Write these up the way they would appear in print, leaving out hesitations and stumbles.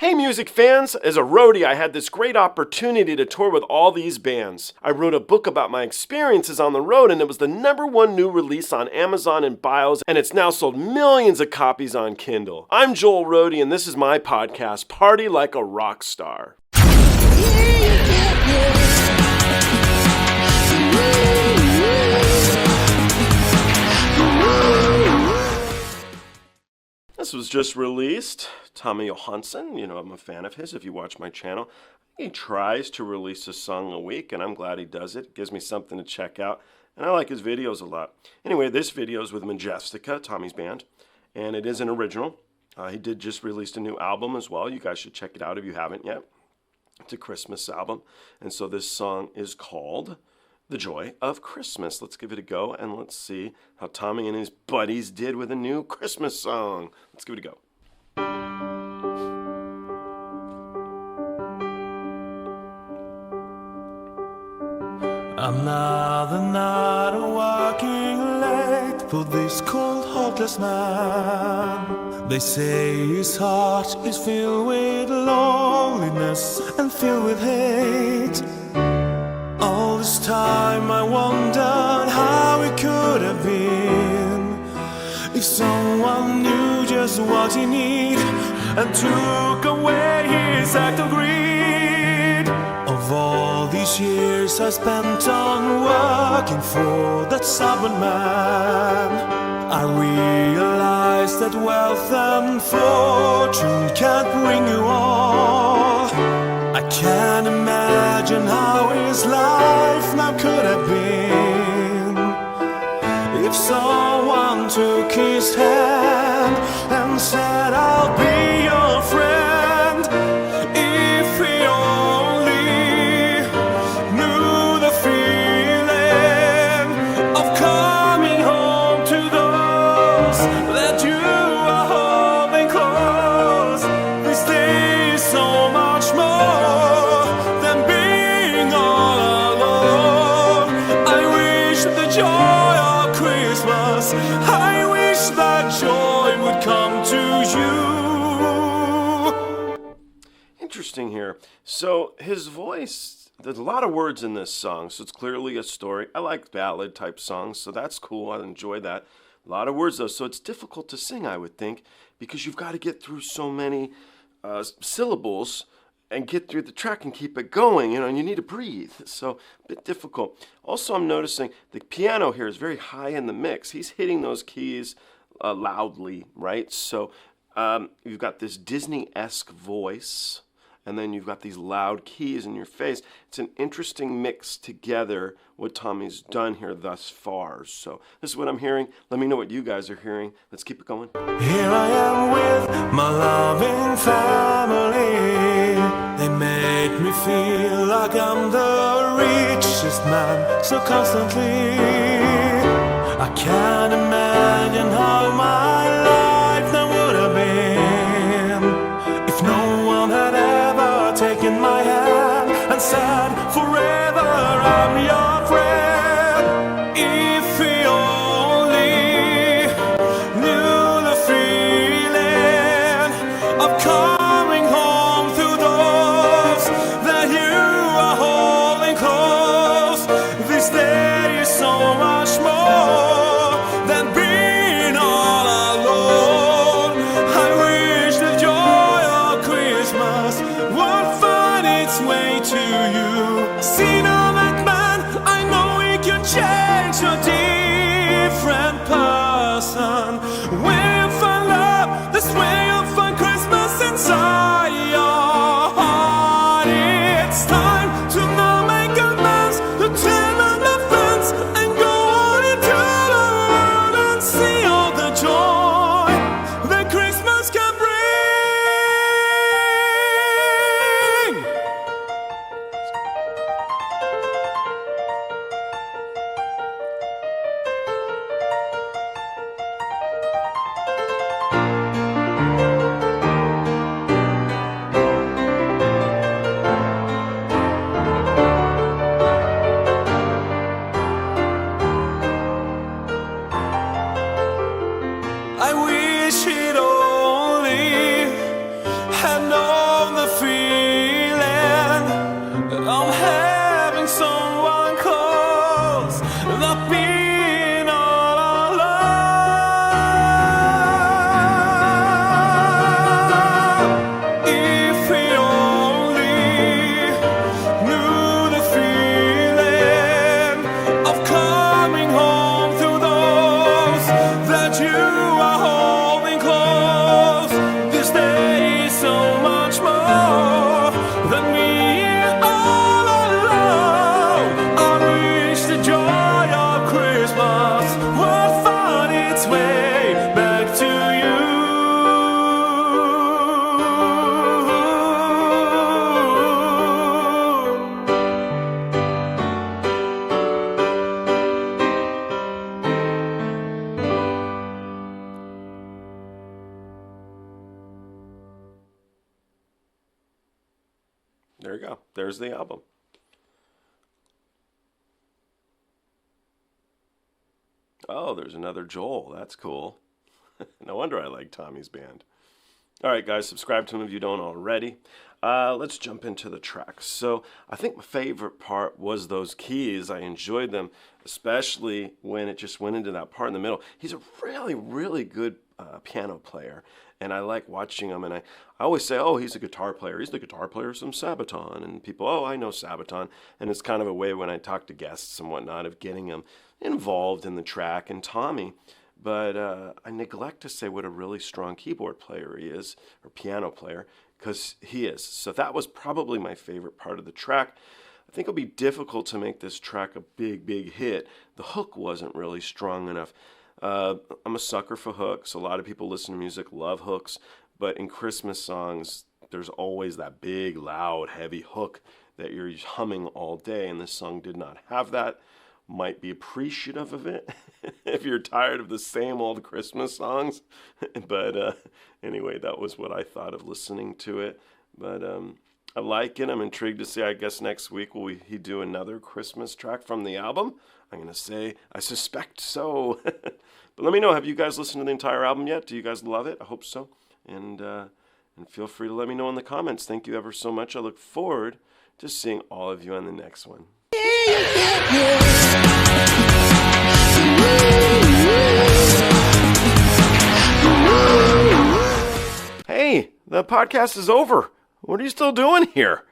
Hey music fans! As a roadie, I had this great opportunity to tour with all these bands. I wrote a book about my experiences on the road, and it was the #1 new release on Amazon and Bios, and it's now sold millions of copies on Kindle. I'm Joel Roadie, and this is my podcast, Party Like a Rock Star. This was just released. Tommy Johansson, I'm a fan of his if you watch my channel. He tries to release a song a week, and I'm glad he does it. It gives me something to check out, and I like his videos a lot. Anyway, this video is with Majestica, Tommy's band, and it is an original. He did just release a new album as well. You guys should check it out if you haven't yet. It's a Christmas album, and so this song is called The Joy of Christmas. Let's give it a go, and let's see how Tommy and his buddies did with a new Christmas song. Let's give it a go. Another night working late for this cold, heartless man. They say his heart is filled with loneliness and filled with hate. All this time I wondered how it could have been if someone knew just what he needed and took away his act of greed. Of all these years I spent on working for that stubborn man, I realized that wealth and fortune can't bring you all. I can't imagine how his life now could have been if someone took his hand and said, I'll be your friend. If he only knew the feeling of coming home to those that you are holding close. This day is so much more than being all alone. I wish the joy of Christmas, I wish that joy would come to you. Interesting here. So his voice, there's a lot of words in this song, so it's clearly a story. I like ballad type songs, so that's cool. I enjoy that. A lot of words though, so it's difficult to sing, I would think, because you've got to get through so many syllables and get through the track and keep it going, and you need to breathe. So a bit difficult. Also, I'm noticing the piano here is very high in the mix. He's hitting those keys loudly, right? So you've got this Disney-esque voice, and then you've got these loud keys in your face. It's an interesting mix together what Tommy's done here thus far. So this is what I'm hearing. Let me know what you guys are hearing. Let's keep it going. Here I am with my loving family. They make me feel like I'm the richest man so constantly. I can't imagine how my life now would have been if no one had ever taken my hand and said, forever I'm your friend. If he only knew the feeling of coming home to those that you are holding close. This day is so much more than being all alone. I wish the joy of Christmas would find its way to you. Seen on that man, I know he can change a different person. When you find love, that's when you'll find Christmas inside your heart. It's time to not make amends, to tell all my friends and go out into the world and see all the joy that Christmas can bring. There you go. There's the album. Oh, there's another Joel. That's cool. No wonder I like Tommy's band. All right, guys, subscribe to him if you don't already. Let's jump into the tracks. So I think my favorite part was those keys. I enjoyed them, especially when it just went into that part in the middle. He's a really, really good piano player, and I like watching him. And I always say, oh, he's a guitar player. He's the guitar player from Sabaton. And people, oh, I know Sabaton. And it's kind of a way when I talk to guests and whatnot of getting them involved in the track. And Tommy... But I neglect to say what a really strong keyboard player he is, or piano player, because he is. So that was probably my favorite part of the track. I think it'll be difficult to make this track a big, big hit. The hook wasn't really strong enough. I'm a sucker for hooks. A lot of people listen to music, love hooks. But in Christmas songs, there's always that big, loud, heavy hook that you're humming all day, and this song did not have that. Might be appreciative of it if you're tired of the same old Christmas songs. But anyway, that was what I thought of listening to it. But I like it. I'm intrigued to see, I guess next week will he do another Christmas track from the album? I'm going to say, I suspect so. But let me know, have you guys listened to the entire album yet? Do you guys love it? I hope so. And feel free to let me know in the comments. Thank you ever so much. I look forward to seeing all of you on the next one. Hey, the podcast is over. What are you still doing here?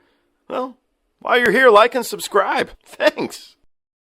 Well, while you're here, like and subscribe. Thanks.